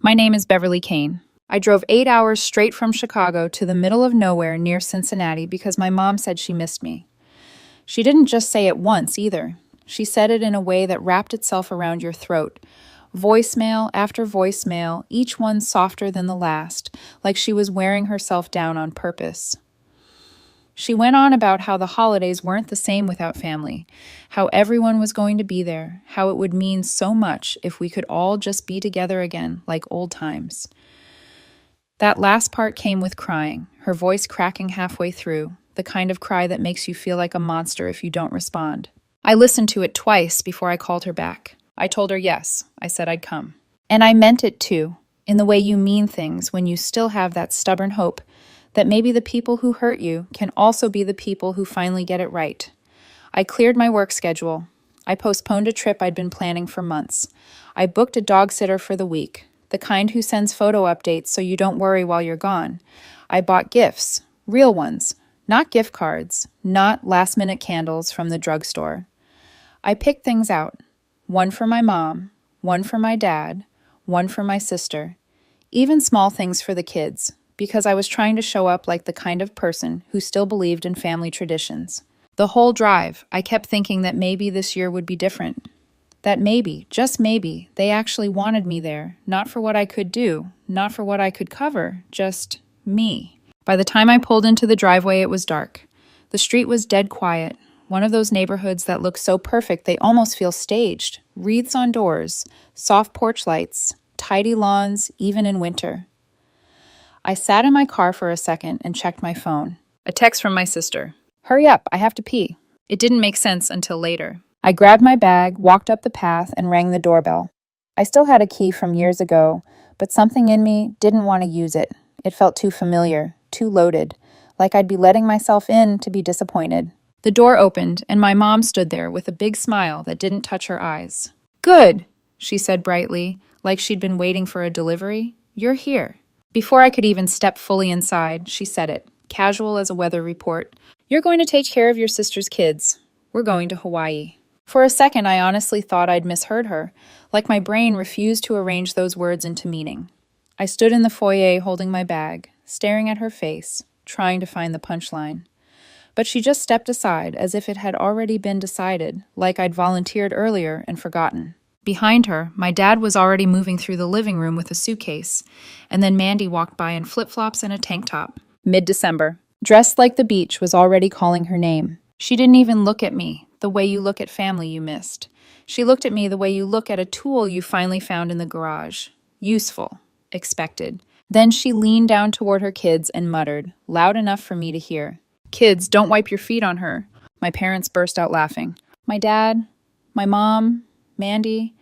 My name is Beverly Kane. I drove 8 hours straight from Chicago to the middle of nowhere near Cincinnati because my mom said she missed me. She didn't just say it once either. She said it in a way that wrapped itself around your throat. Voicemail after voicemail, each one softer than the last, like she was wearing herself down on purpose. She went on about how the holidays weren't the same without family, how everyone was going to be there, how it would mean so much if we could all just be together again like old times. That last part came with crying, her voice cracking halfway through, the kind of cry that makes you feel like a monster if you don't respond. I listened to it twice before I called her back. I told her yes, I said I'd come. And I meant it too, in the way you mean things when you still have that stubborn hope that maybe the people who hurt you can also be the people who finally get it right. I cleared my work schedule. I postponed a trip I'd been planning for months. I booked a dog sitter for the week, the kind who sends photo updates so you don't worry while you're gone. I bought gifts, real ones, not gift cards, not last-minute candles from the drugstore. I picked things out, one for my mom, one for my dad, one for my sister, even small things for the kids, because I was trying to show up like the kind of person who still believed in family traditions. The whole drive, I kept thinking that maybe this year would be different. That maybe, just maybe, they actually wanted me there, not for what I could do, not for what I could cover, just me. By the time I pulled into the driveway, it was dark. The street was dead quiet, one of those neighborhoods that look so perfect they almost feel staged. Wreaths on doors, soft porch lights, tidy lawns, even in winter. I sat in my car for a second and checked my phone. A text from my sister. "Hurry up, I have to pee." It didn't make sense until later. I grabbed my bag, walked up the path, and rang the doorbell. I still had a key from years ago, but something in me didn't want to use it. It felt too familiar, too loaded, like I'd be letting myself in to be disappointed. The door opened, and my mom stood there with a big smile that didn't touch her eyes. "Good," she said brightly, like she'd been waiting for a delivery. "You're here." Before I could even step fully inside, she said it, casual as a weather report. "You're going to take care of your sister's kids. We're going to Hawaii." For a second, I honestly thought I'd misheard her, like my brain refused to arrange those words into meaning. I stood in the foyer holding my bag, staring at her face, trying to find the punchline. But she just stepped aside as if it had already been decided, like I'd volunteered earlier and forgotten. Behind her, my dad was already moving through the living room with a suitcase, and then Mandy walked by in flip-flops and a tank top. Mid-December. Dressed like the beach was already calling her name. She didn't even look at me, the way you look at family you missed. She looked at me the way you look at a tool you finally found in the garage. Useful. Expected. Then she leaned down toward her kids and muttered, loud enough for me to hear, "Kids, don't wipe your feet on her." My parents burst out laughing. My dad, my mom, Mandy,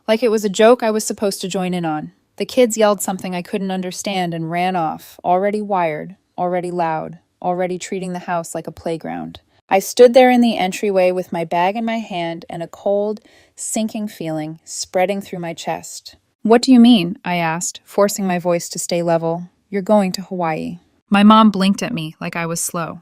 like it was a joke I was supposed to join in on. The kids yelled something I couldn't understand and ran off, already wired, already loud, already treating the house like a playground. I stood there in the entryway with my bag in my hand and a cold, sinking feeling spreading through my chest. "What do you mean?" I asked, forcing my voice to stay level. "You're going to Hawaii." My mom blinked at me like I was slow.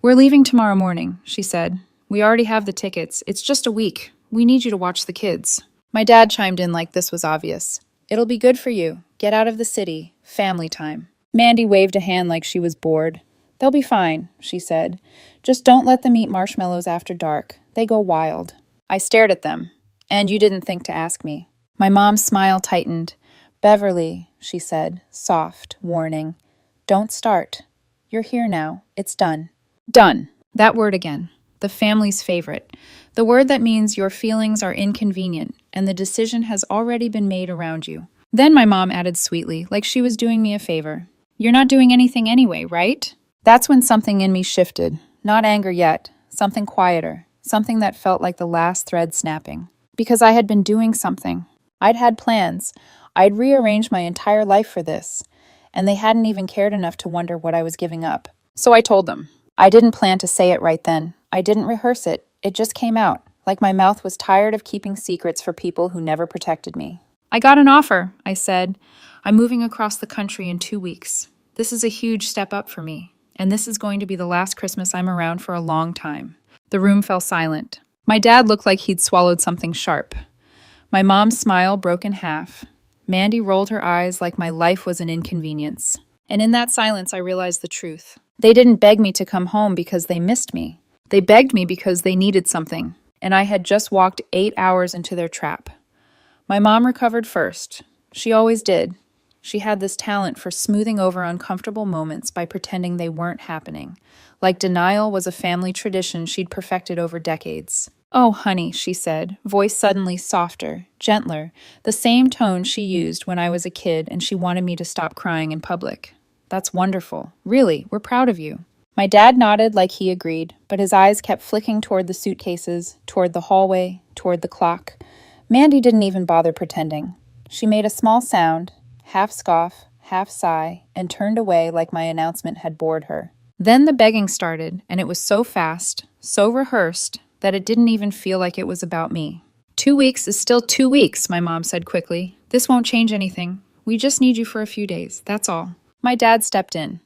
"We're leaving tomorrow morning," she said. "We already have the tickets. It's just a week. We need you to watch the kids." My dad chimed in like this was obvious. "It'll be good for you. Get out of the city. Family time." Mandy waved a hand like she was bored. "They'll be fine," she said. "Just don't let them eat marshmallows after dark. They go wild." I stared at them. "And you didn't think to ask me." My mom's smile tightened. "Beverly," she said, soft, warning. "Don't start. You're here now. It's done." Done. That word again. The family's favorite. The word that means your feelings are inconvenient and the decision has already been made around you. Then my mom added sweetly, like she was doing me a favor, "You're not doing anything anyway, right?" That's when something in me shifted. Not anger yet. Something quieter. Something that felt like the last thread snapping. Because I had been doing something. I'd had plans. I'd rearranged my entire life for this. And they hadn't even cared enough to wonder what I was giving up. So I told them. I didn't plan to say it right then. I didn't rehearse it. It just came out, like my mouth was tired of keeping secrets for people who never protected me. "I got an offer," I said. "I'm moving across the country in 2 weeks. This is a huge step up for me, and this is going to be the last Christmas I'm around for a long time." The room fell silent. My dad looked like he'd swallowed something sharp. My mom's smile broke in half. Mandy rolled her eyes like my life was an inconvenience. And in that silence, I realized the truth. They didn't beg me to come home because they missed me. They begged me because they needed something, and I had just walked 8 hours into their trap. My mom recovered first. She always did. She had this talent for smoothing over uncomfortable moments by pretending they weren't happening. Like denial was a family tradition she'd perfected over decades. "Oh, honey," she said, voice suddenly softer, gentler, the same tone she used when I was a kid and she wanted me to stop crying in public. "That's wonderful. Really, we're proud of you." My dad nodded like he agreed, but his eyes kept flicking toward the suitcases, toward the hallway, toward the clock. Mandy didn't even bother pretending. She made a small sound, half scoff, half sigh, and turned away like my announcement had bored her. Then the begging started, and it was so fast, so rehearsed, that it didn't even feel like it was about me. 2 weeks is still 2 weeks, my mom said quickly. This won't change anything. We just need you for a few days, that's all. My dad stepped in.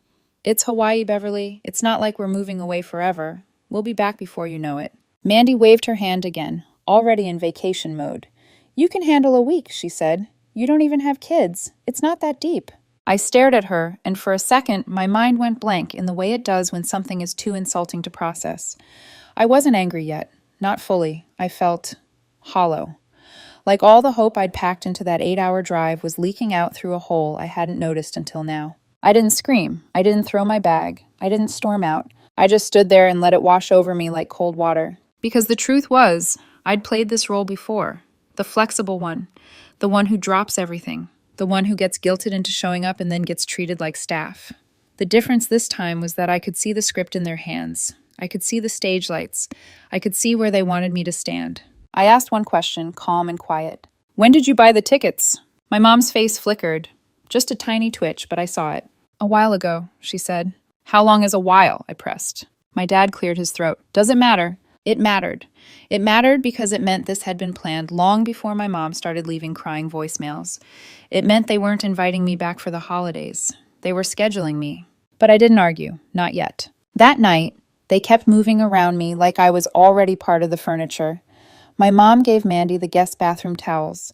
It's Hawaii, Beverly. It's not like we're moving away forever. We'll be back before you know it. Mandy waved her hand again, already in vacation mode. You can handle a week, she said. You don't even have kids. It's not that deep. I stared at her, and for a second, my mind went blank in the way it does when something is too insulting to process. I wasn't angry yet. Not fully. I felt hollow. Like all the hope I'd packed into that 8-hour drive was leaking out through a hole I hadn't noticed until now. I didn't scream. I didn't throw my bag. I didn't storm out. I just stood there and let it wash over me like cold water. Because the truth was, I'd played this role before. The flexible one. The one who drops everything. The one who gets guilted into showing up and then gets treated like staff. The difference this time was that I could see the script in their hands. I could see the stage lights. I could see where they wanted me to stand. I asked one question, calm and quiet. When did you buy the tickets? My mom's face flickered. Just a tiny twitch, but I saw it. A while ago, she said. How long is a while? I pressed. My dad cleared his throat. Does it matter? It mattered. It mattered because it meant this had been planned long before my mom started leaving crying voicemails. It meant they weren't inviting me back for the holidays. They were scheduling me. But I didn't argue. Not yet. That night, they kept moving around me like I was already part of the furniture. My mom gave Mandy the guest bathroom towels.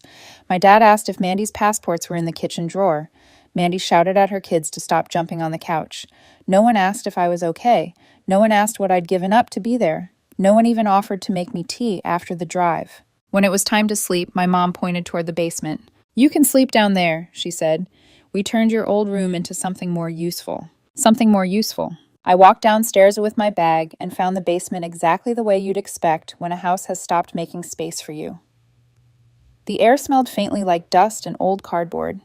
My dad asked if Mandy's passports were in the kitchen drawer. Mandy shouted at her kids to stop jumping on the couch. No one asked if I was okay. No one asked what I'd given up to be there. No one even offered to make me tea after the drive. When it was time to sleep, my mom pointed toward the basement. You can sleep down there, she said. We turned your old room into something more useful. Something more useful. I walked downstairs with my bag and found the basement exactly the way you'd expect when a house has stopped making space for you. The air smelled faintly like dust and old cardboard.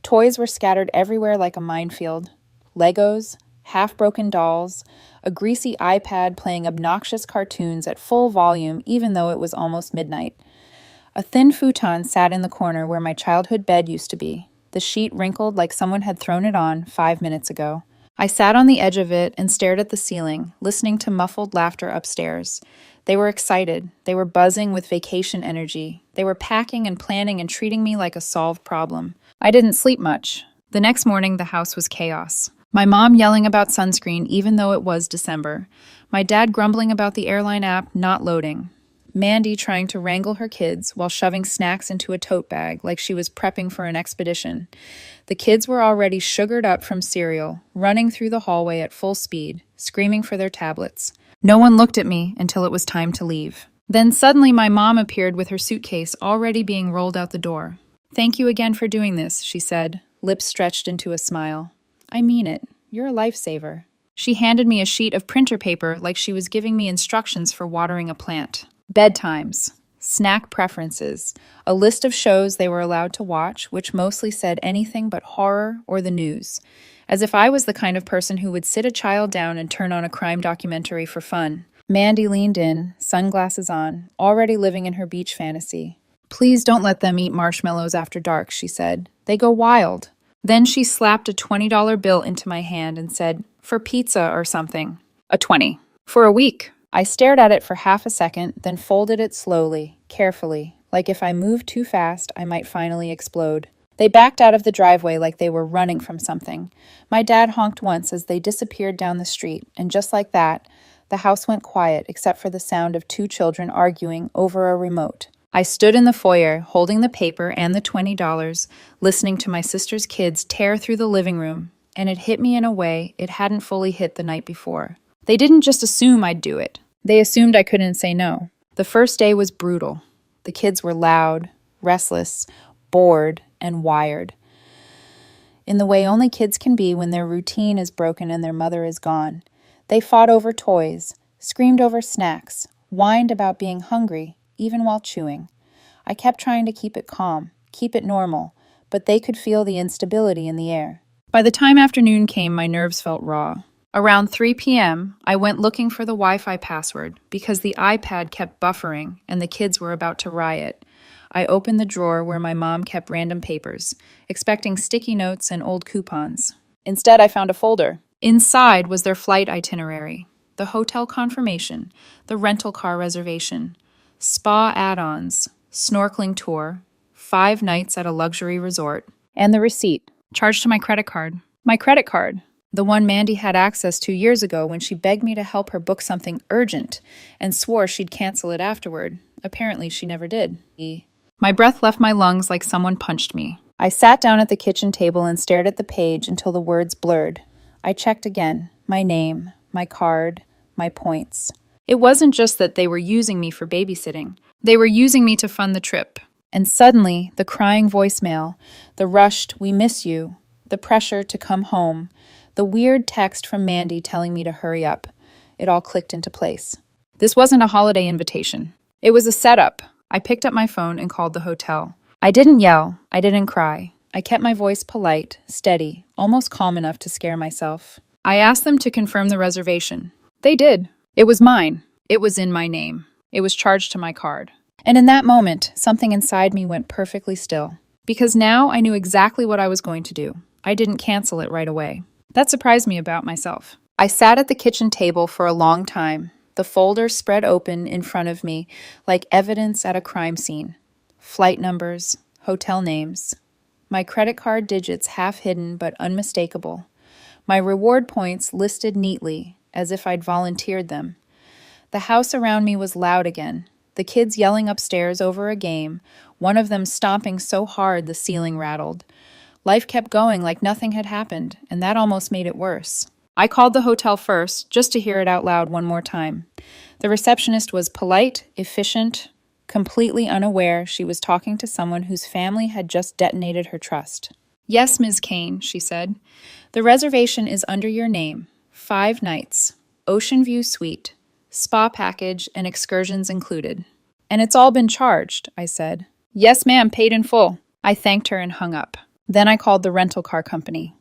Toys were scattered everywhere like a minefield. Legos, half-broken dolls, a greasy iPad playing obnoxious cartoons at full volume even though it was almost midnight. A thin futon sat in the corner where my childhood bed used to be, the sheet wrinkled like someone had thrown it on 5 minutes ago. I sat on the edge of it and stared at the ceiling, listening to muffled laughter upstairs. They were excited. They were buzzing with vacation energy. They were packing and planning and treating me like a solved problem. I didn't sleep much. The next morning, the house was chaos. My mom yelling about sunscreen even though it was December. My dad grumbling about the airline app not loading. Mandy trying to wrangle her kids while shoving snacks into a tote bag like she was prepping for an expedition. The kids were already sugared up from cereal, running through the hallway at full speed, screaming for their tablets. No one looked at me until it was time to leave. Then suddenly my mom appeared with her suitcase already being rolled out the door. Thank you again for doing this, she said, lips stretched into a smile. I mean it. You're a lifesaver. She handed me a sheet of printer paper like she was giving me instructions for watering a plant. Bedtimes, snack preferences, a list of shows they were allowed to watch, which mostly said anything but horror or the news, as if I was the kind of person who would sit a child down and turn on a crime documentary for fun. Mandy leaned in, sunglasses on, already living in her beach fantasy. Please don't let them eat marshmallows after dark, she said. They go wild. Then she slapped a $20 bill into my hand and said, for pizza or something. A 20. For a week. I stared at it for half a second, then folded it slowly, carefully, like if I moved too fast, I might finally explode. They backed out of the driveway like they were running from something. My dad honked once as they disappeared down the street, and just like that, the house went quiet except for the sound of 2 children arguing over a remote. I stood in the foyer, holding the paper and the $20, listening to my sister's kids tear through the living room, and it hit me in a way it hadn't fully hit the night before. They didn't just assume I'd do it. They assumed I couldn't say no. The first day was brutal. The kids were loud, restless, bored, and wired. In the way only kids can be when their routine is broken and their mother is gone. They fought over toys, screamed over snacks, whined about being hungry, even while chewing. I kept trying to keep it calm, keep it normal, but they could feel the instability in the air. By the time afternoon came, my nerves felt raw. Around 3 p.m., I went looking for the Wi-Fi password because the iPad kept buffering and the kids were about to riot. I opened the drawer where my mom kept random papers, expecting sticky notes and old coupons. Instead, I found a folder. Inside was their flight itinerary, the hotel confirmation, the rental car reservation, spa add-ons, snorkeling tour, 5 nights at a luxury resort, and the receipt, charged to my credit card. My credit card, the one Mandy had access to years ago when she begged me to help her book something urgent and swore she'd cancel it afterward. Apparently, she never did. My breath left my lungs like someone punched me. I sat down at the kitchen table and stared at the page until the words blurred. I checked again. My name, my card, my points. It wasn't just that they were using me for babysitting. They were using me to fund the trip. And suddenly, the crying voicemail, the rushed, "We miss you," the pressure to come home, the weird text from Mandy telling me to hurry up. It all clicked into place. This wasn't a holiday invitation. It was a setup. I picked up my phone and called the hotel. I didn't yell. I didn't cry. I kept my voice polite, steady, almost calm enough to scare myself. I asked them to confirm the reservation. They did. It was mine. It was in my name. It was charged to my card. And in that moment, something inside me went perfectly still. Because now I knew exactly what I was going to do. I didn't cancel it right away. That surprised me about myself. I sat at the kitchen table for a long time, the folder spread open in front of me like evidence at a crime scene. Flight numbers, hotel names, my credit card digits half hidden but unmistakable, my reward points listed neatly as if I'd volunteered them. The house around me was loud again, the kids yelling upstairs over a game, one of them stomping so hard the ceiling rattled. Life kept going like nothing had happened, and that almost made it worse. I called the hotel first, just to hear it out loud one more time. The receptionist was polite, efficient, completely unaware she was talking to someone whose family had just detonated her trust. "Yes, Ms. Kane," she said. "The reservation is under your name. 5 nights. Ocean View Suite. Spa package and excursions included." "And it's all been charged," I said. "Yes, ma'am, paid in full." I thanked her and hung up. Then I called the rental car company.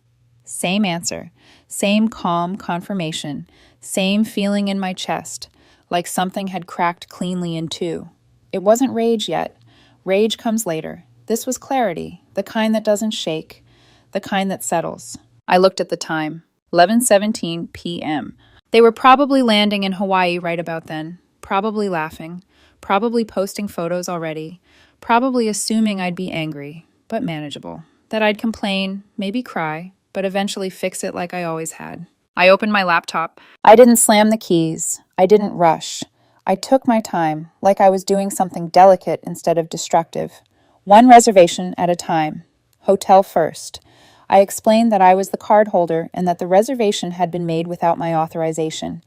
Same answer, same calm confirmation, same feeling in my chest, like something had cracked cleanly in two. It wasn't rage yet. Rage comes later. This was clarity, the kind that doesn't shake, the kind that settles. I looked at the time, 11:17 p.m. They were probably landing in Hawaii right about then, probably laughing, probably posting photos already, probably assuming I'd be angry, but manageable, that I'd complain, maybe cry, but eventually fix it like I always had. I opened my laptop. I didn't slam the keys. I didn't rush. I took my time, like I was doing something delicate instead of destructive. One reservation at a time. Hotel first. I explained that I was the card holder and that the reservation had been made without my authorization.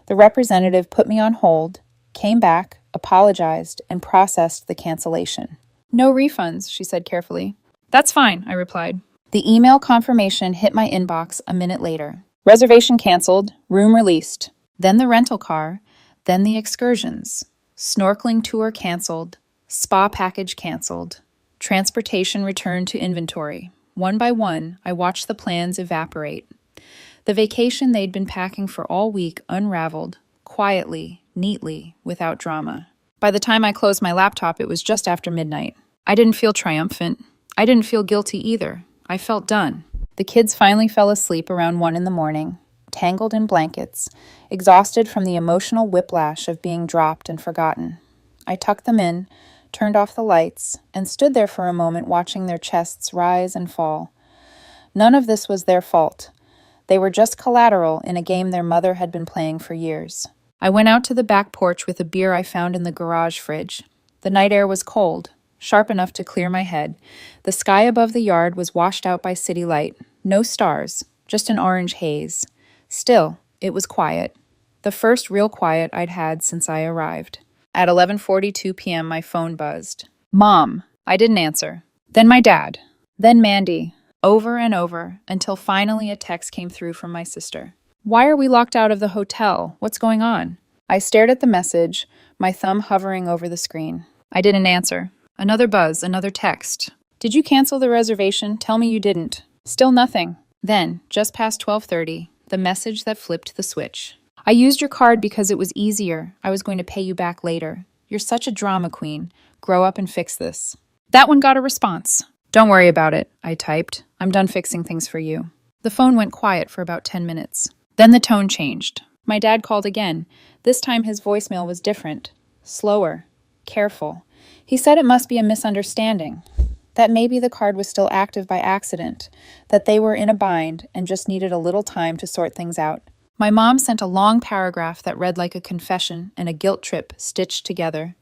The representative put me on hold, came back, apologized, and processed the cancellation. "No refunds," she said carefully. "That's fine," I replied. The email confirmation hit my inbox a minute later. Reservation canceled, room released. Then the rental car, then the excursions. Snorkeling tour canceled, spa package canceled. Transportation returned to inventory. One by one, I watched the plans evaporate. The vacation they'd been packing for all week unraveled, quietly, neatly, without drama. By the time I closed my laptop, it was just after midnight. I didn't feel triumphant. I didn't feel guilty either. I felt done. The kids finally fell asleep around 1 in the morning, tangled in blankets, exhausted from the emotional whiplash of being dropped and forgotten. I tucked them in, turned off the lights, and stood there for a moment watching their chests rise and fall. None of this was their fault. They were just collateral in a game their mother had been playing for years. I went out to the back porch with a beer I found in the garage fridge. The night air was cold, sharp enough to clear my head. The sky above the yard was washed out by city light. No stars, just an orange haze. Still, it was quiet. The first real quiet I'd had since I arrived. At 11:42 p.m., my phone buzzed. Mom. I didn't answer. Then my dad. Then Mandy. Over and over, until finally a text came through from my sister. Why are we locked out of the hotel? What's going on? I stared at the message, my thumb hovering over the screen. I didn't answer. Another buzz, another text. Did you cancel the reservation? Tell me you didn't. Still nothing. Then, just past 12:30, the message that flipped the switch. I used your card because it was easier. I was going to pay you back later. You're such a drama queen. Grow up and fix this. That one got a response. Don't worry about it, I typed. I'm done fixing things for you. The phone went quiet for about 10 minutes. Then the tone changed. My dad called again. This time his voicemail was different. Slower. Careful. He said it must be a misunderstanding. That maybe the card was still active by accident. That they were in a bind and just needed a little time to sort things out. My mom sent a long paragraph that read like a confession and a guilt trip stitched together.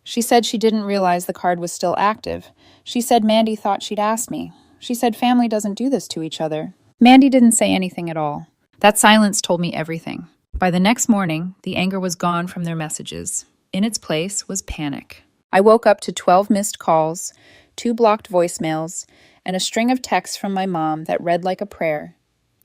She said she didn't realize the card was still active. She said Mandy thought she'd asked me. She said family doesn't do this to each other. Mandy didn't say anything at all. That silence told me everything. By the next morning, the anger was gone from their messages. In its place was panic. I woke up to 12 missed calls, 2 blocked voicemails, and a string of texts from my mom that read like a prayer.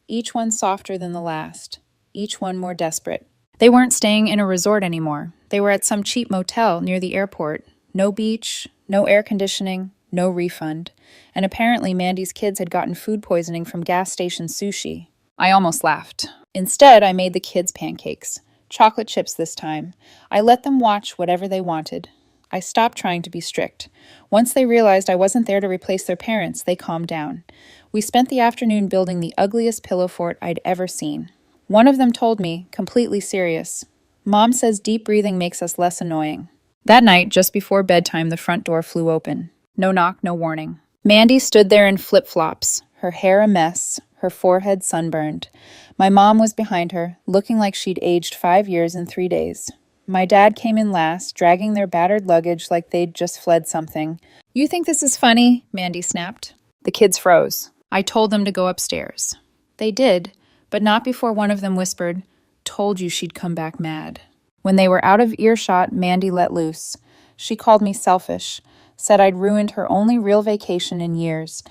Each one softer than the last. Each one more desperate. They weren't staying in a resort anymore. They were at some cheap motel near the airport. No beach, no air conditioning, no refund. And apparently Mandy's kids had gotten food poisoning from gas station sushi. I almost laughed. Instead, I made the kids pancakes. Chocolate chips this time. I let them watch whatever they wanted. I stopped trying to be strict. Once they realized I wasn't there to replace their parents, they calmed down. We spent the afternoon building the ugliest pillow fort I'd ever seen. One of them told me, completely serious, Mom says deep breathing makes us less annoying. That night, just before bedtime, the front door flew open. No knock, no warning. Mandy stood there in flip-flops, her hair a mess, her forehead sunburned. My mom was behind her, looking like she'd aged 5 years in 3 days. My dad came in last, dragging their battered luggage like they'd just fled something. You think this is funny? Mandy snapped. The kids froze. I told them to go upstairs. They did, but not before one of them whispered, Told you she'd come back mad. When they were out of earshot, Mandy let loose. She called me selfish, said I'd ruined her only real vacation in years,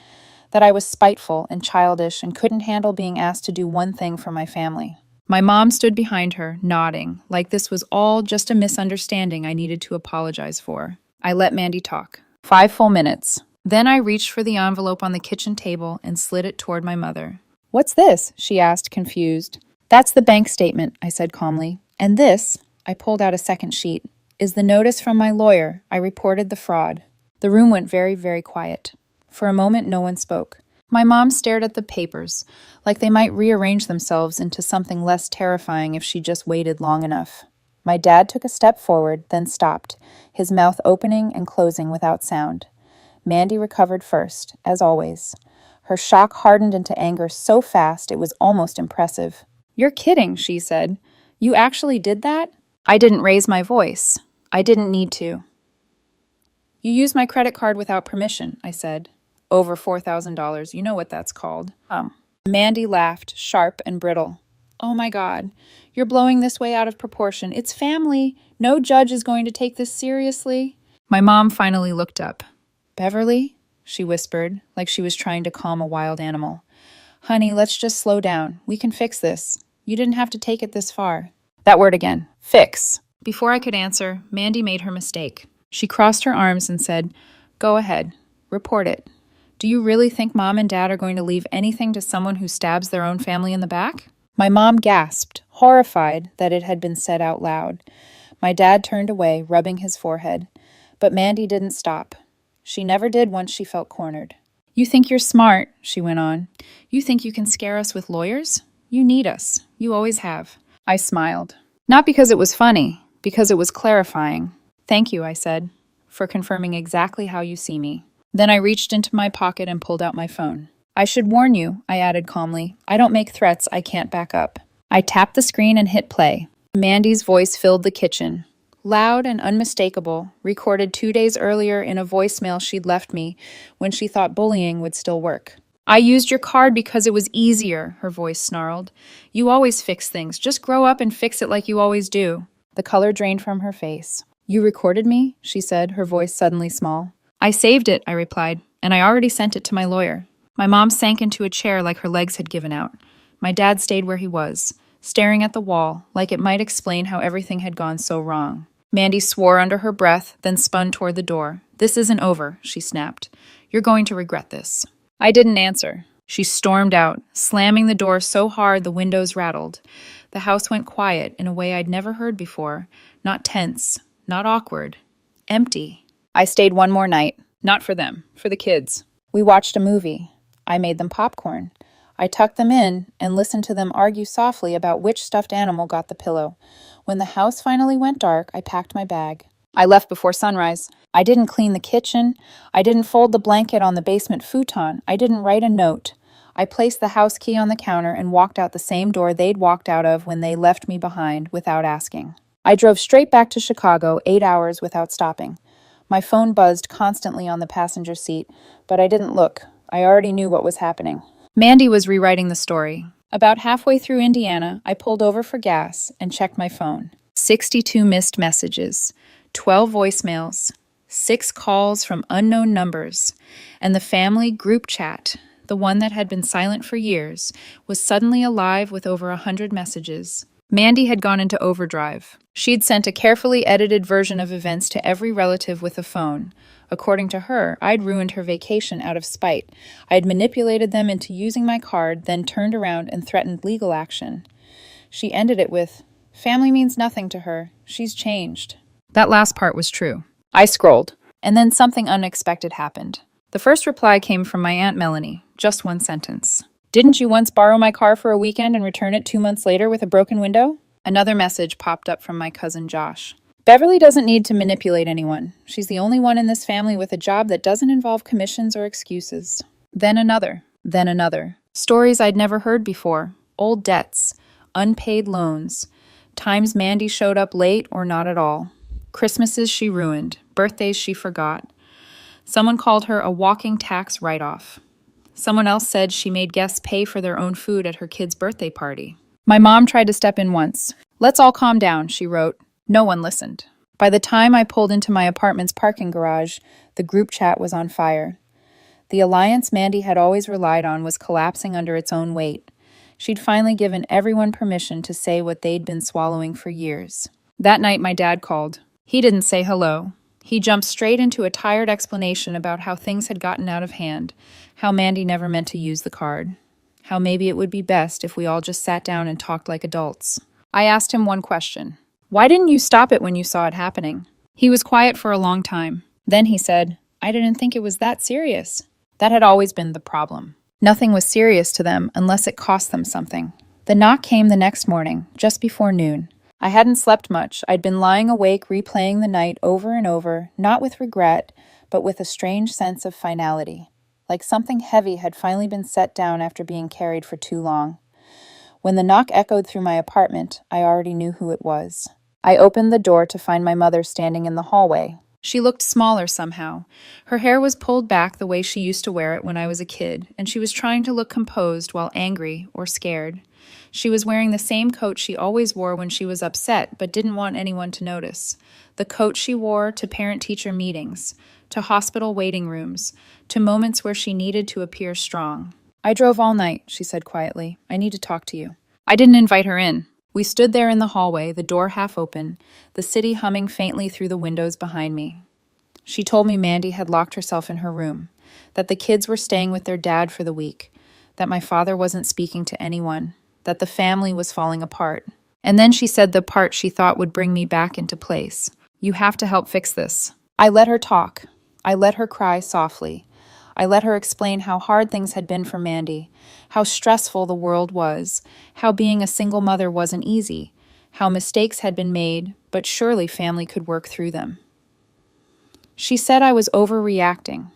that I was spiteful and childish and couldn't handle being asked to do one thing for my family. My mom stood behind her, nodding, like this was all just a misunderstanding I needed to apologize for. I let Mandy talk. 5 full minutes. Then I reached for the envelope on the kitchen table and slid it toward my mother. What's this? She asked, confused. That's the bank statement, I said calmly. And this, I pulled out a second sheet, is the notice from my lawyer. I reported the fraud. The room went very, very quiet. For a moment, no one spoke. My mom stared at the papers, like they might rearrange themselves into something less terrifying if she just waited long enough. My dad took a step forward, then stopped, his mouth opening and closing without sound. Mandy recovered first, as always. Her shock hardened into anger so fast it was almost impressive. You're kidding, she said. You actually did that? I didn't raise my voice. I didn't need to. You used my credit card without permission, I said. Over $4,000, you know what that's called. Mandy laughed, sharp and brittle. Oh my God, you're blowing this way out of proportion. It's family. No judge is going to take this seriously. My mom finally looked up. Beverly, she whispered, like she was trying to calm a wild animal. Honey, let's just slow down. We can fix this. You didn't have to take it this far. That word again. Fix. Before I could answer, Mandy made her mistake. She crossed her arms and said, Go ahead. Report it. Do you really think Mom and Dad are going to leave anything to someone who stabs their own family in the back? My mom gasped, horrified that it had been said out loud. My dad turned away, rubbing his forehead. But Mandy didn't stop. She never did once she felt cornered. You think you're smart, she went on. You think you can scare us with lawyers? You need us. You always have. I smiled. Not because it was funny, because it was clarifying. Thank you, I said, for confirming exactly how you see me. Then I reached into my pocket and pulled out my phone. I should warn you, I added calmly. I don't make threats I can't back up. I tapped the screen and hit play. Mandy's voice filled the kitchen. loud and unmistakable, recorded 2 days earlier in a voicemail she'd left me when she thought bullying would still work. "I used your card because it was easier," her voice snarled. "You always fix things. Just grow up and fix it like you always do." The color drained from her face. "You recorded me?" she said, her voice suddenly small. "I saved it," I replied, "and I already sent it to my lawyer." My mom sank into a chair like her legs had given out. My dad stayed where he was, staring at the wall, like it might explain how everything had gone so wrong. Mandy swore under her breath, then spun toward the door. "This isn't over," she snapped. "You're going to regret this." I didn't answer. She stormed out, slamming the door so hard the windows rattled. The house went quiet in a way I'd never heard before. Not tense, not awkward. Empty. I stayed one more night. Not for them, for the kids. We watched a movie. I made them popcorn. I tucked them in and listened to them argue softly about which stuffed animal got the pillow. When the house finally went dark, I packed my bag. I left before sunrise. I didn't clean the kitchen. I didn't fold the blanket on the basement futon. I didn't write a note. I placed the house key on the counter and walked out the same door they'd walked out of when they left me behind without asking. I drove straight back to Chicago, 8 hours without stopping. My phone buzzed constantly on the passenger seat, but I didn't look. I already knew what was happening. Mandy was rewriting the story. About halfway through Indiana, I pulled over for gas and checked my phone. 62 missed messages, 12 voicemails, 6 calls from unknown numbers, and the family group chat, the one that had been silent for years, was suddenly alive with over 100 messages. Mandy had gone into overdrive. She'd sent a carefully edited version of events to every relative with a phone. According to her, I'd ruined her vacation out of spite. I'd manipulated them into using my card, then turned around and threatened legal action. She ended it with, "Family means nothing to her. She's changed." That last part was true. I scrolled, and then something unexpected happened. The first reply came from my Aunt Melanie, just one sentence. "Didn't you once borrow my car for a weekend and return it 2 months later with a broken window?" Another message popped up from my cousin Josh. "Beverly doesn't need to manipulate anyone. She's the only one in this family with a job that doesn't involve commissions or excuses." Then another. Then another. Stories I'd never heard before. Old debts. Unpaid loans. Times Mandy showed up late or not at all. Christmases she ruined. Birthdays she forgot. Someone called her a walking tax write-off. Someone else said she made guests pay for their own food at her kid's birthday party. My mom tried to step in once. "Let's all calm down," she wrote. No one listened. By the time I pulled into my apartment's parking garage, the group chat was on fire. The alliance Mandy had always relied on was collapsing under its own weight. She'd finally given everyone permission to say what they'd been swallowing for years. That night, my dad called. He didn't say hello. He jumped straight into a tired explanation about how things had gotten out of hand, how Mandy never meant to use the card, how maybe it would be best if we all just sat down and talked like adults. I asked him one question. "Why didn't you stop it when you saw it happening?" He was quiet for a long time. Then he said, "I didn't think it was that serious." That had always been the problem. Nothing was serious to them unless it cost them something. The knock came the next morning, just before noon. I hadn't slept much. I'd been lying awake replaying the night over and over, not with regret, but with a strange sense of finality, like something heavy had finally been set down after being carried for too long. When the knock echoed through my apartment, I already knew who it was. I opened the door to find my mother standing in the hallway. She looked smaller somehow. Her hair was pulled back the way she used to wear it when I was a kid, and she was trying to look composed while angry or scared. She was wearing the same coat she always wore when she was upset but didn't want anyone to notice. The coat she wore to parent-teacher meetings, to hospital waiting rooms, to moments where she needed to appear strong. "I drove all night," she said quietly. "I need to talk to you." I didn't invite her in. We stood there in the hallway, the door half open, the city humming faintly through the windows behind me. She told me Mandy had locked herself in her room, that the kids were staying with their dad for the week, that my father wasn't speaking to anyone, that the family was falling apart. And then she said the part she thought would bring me back into place. "You have to help fix this." I let her talk. I let her cry softly. I let her explain how hard things had been for Mandy, how stressful the world was, how being a single mother wasn't easy, how mistakes had been made, but surely family could work through them. She said I was overreacting.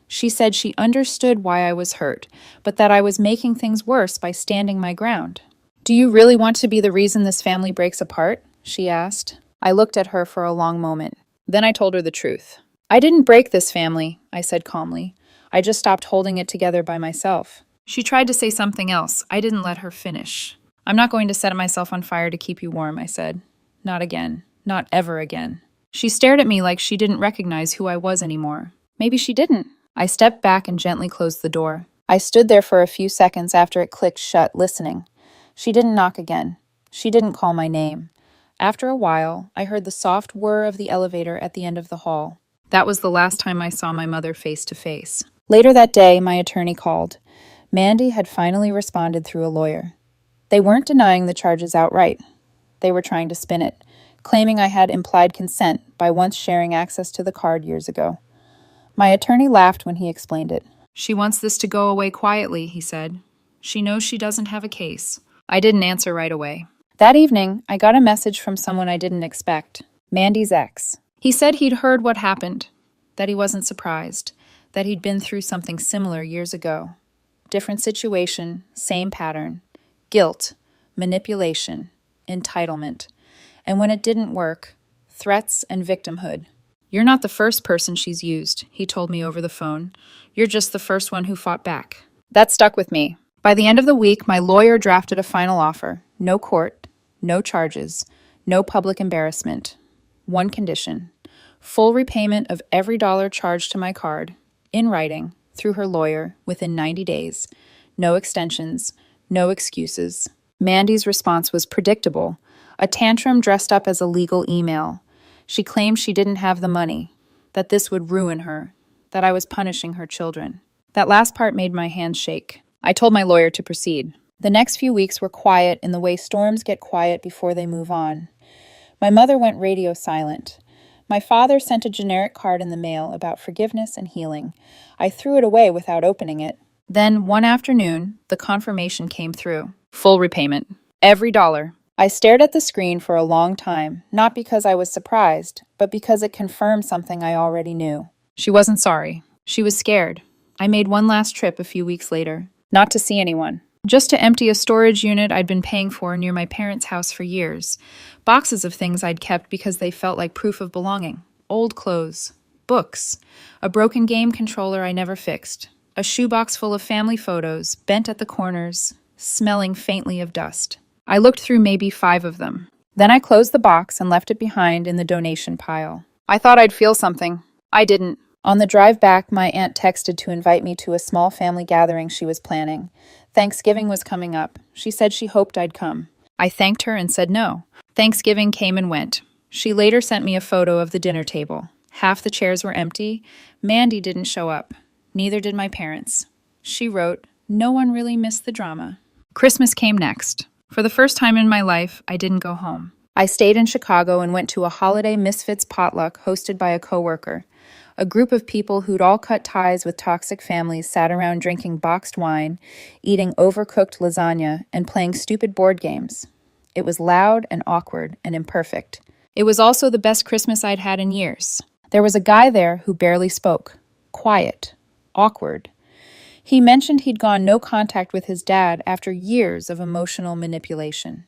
She said she understood why I was hurt, but that I was making things worse by standing my ground. "Do you really want to be the reason this family breaks apart?" she asked. I looked at her for a long moment. Then I told her the truth. I didn't break this family, I said calmly. I just stopped holding it together by myself. She tried to say something else. I didn't let her finish. I'm not going to set myself on fire to keep you warm, I said. Not again. Not ever again. She stared at me like she didn't recognize who I was anymore. Maybe she didn't. I stepped back and gently closed the door. I stood there for a few seconds after it clicked shut, listening. She didn't knock again. She didn't call my name. After a while, I heard the soft whir of the elevator at the end of the hall. That was the last time I saw my mother face to face. Later that day, my attorney called. Mandy had finally responded through a lawyer. They weren't denying the charges outright. They were trying to spin it, claiming I had implied consent by once sharing access to the card years ago. My attorney laughed when he explained it. She wants this to go away quietly, he said. She knows she doesn't have a case. I didn't answer right away. That evening, I got a message from someone I didn't expect. Mandy's ex. He said he'd heard what happened, that he wasn't surprised, that he'd been through something similar years ago. Different situation, same pattern. Guilt, manipulation, entitlement. And when it didn't work, threats and victimhood. You're not the first person she's used, he told me over the phone. You're just the first one who fought back. That stuck with me. By the end of the week, my lawyer drafted a final offer. No court, no charges, no public embarrassment. One condition. Full repayment of every dollar charged to my card, in writing, through her lawyer, within 90 days. No extensions, no excuses. Mandy's response was predictable. A tantrum dressed up as a legal email. She claimed she didn't have the money, that this would ruin her, that I was punishing her children. That last part made my hands shake. I told my lawyer to proceed. The next few weeks were quiet in the way storms get quiet before they move on. My mother went radio silent. My father sent a generic card in the mail about forgiveness and healing. I threw it away without opening it. Then, one afternoon, the confirmation came through. Full repayment. Every dollar. I stared at the screen for a long time, not because I was surprised, but because it confirmed something I already knew. She wasn't sorry. She was scared. I made one last trip a few weeks later, not to see anyone. Just to empty a storage unit I'd been paying for near my parents' house for years. Boxes of things I'd kept because they felt like proof of belonging. Old clothes, books, a broken game controller I never fixed, a shoebox full of family photos, bent at the corners, smelling faintly of dust. I looked through maybe 5 of them. Then I closed the box and left it behind in the donation pile. I thought I'd feel something. I didn't. On the drive back, my aunt texted to invite me to a small family gathering she was planning. Thanksgiving was coming up. She said she hoped I'd come. I thanked her and said no. Thanksgiving came and went. She later sent me a photo of the dinner table. Half the chairs were empty. Mandy didn't show up. Neither did my parents. She wrote, "No one really missed the drama." Christmas came next. For the first time in my life, I didn't go home. I stayed in Chicago and went to a holiday misfits potluck hosted by a coworker. A group of people who'd all cut ties with toxic families sat around drinking boxed wine, eating overcooked lasagna, and playing stupid board games. It was loud and awkward and imperfect. It was also the best Christmas I'd had in years. There was a guy there who barely spoke. Quiet. Awkward. He mentioned he'd gone no contact with his dad after years of emotional manipulation.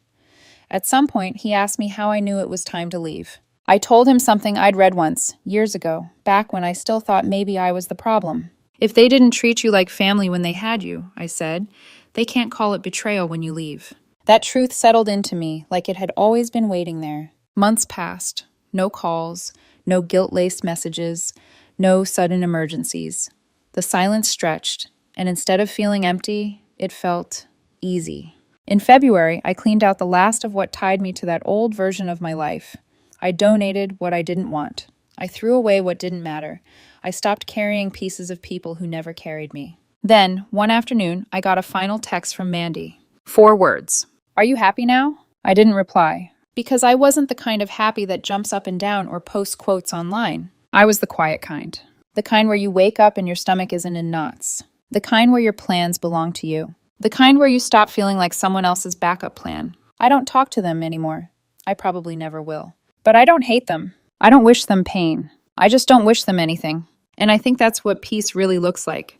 At some point, he asked me how I knew it was time to leave. I told him something I'd read once, years ago, back when I still thought maybe I was the problem. If they didn't treat you like family when they had you, I said, they can't call it betrayal when you leave. That truth settled into me like it had always been waiting there. Months passed. No calls, no guilt-laced messages, no sudden emergencies. The silence stretched, and instead of feeling empty, it felt easy. In February, I cleaned out the last of what tied me to that old version of my life. I donated what I didn't want. I threw away what didn't matter. I stopped carrying pieces of people who never carried me. Then, one afternoon, I got a final text from Mandy. 4 words. "Are you happy now?" I didn't reply, because I wasn't the kind of happy that jumps up and down or posts quotes online. I was the quiet kind. The kind where you wake up and your stomach isn't in knots. The kind where your plans belong to you. The kind where you stop feeling like someone else's backup plan. I don't talk to them anymore. I probably never will. But I don't hate them. I don't wish them pain. I just don't wish them anything. And I think that's what peace really looks like.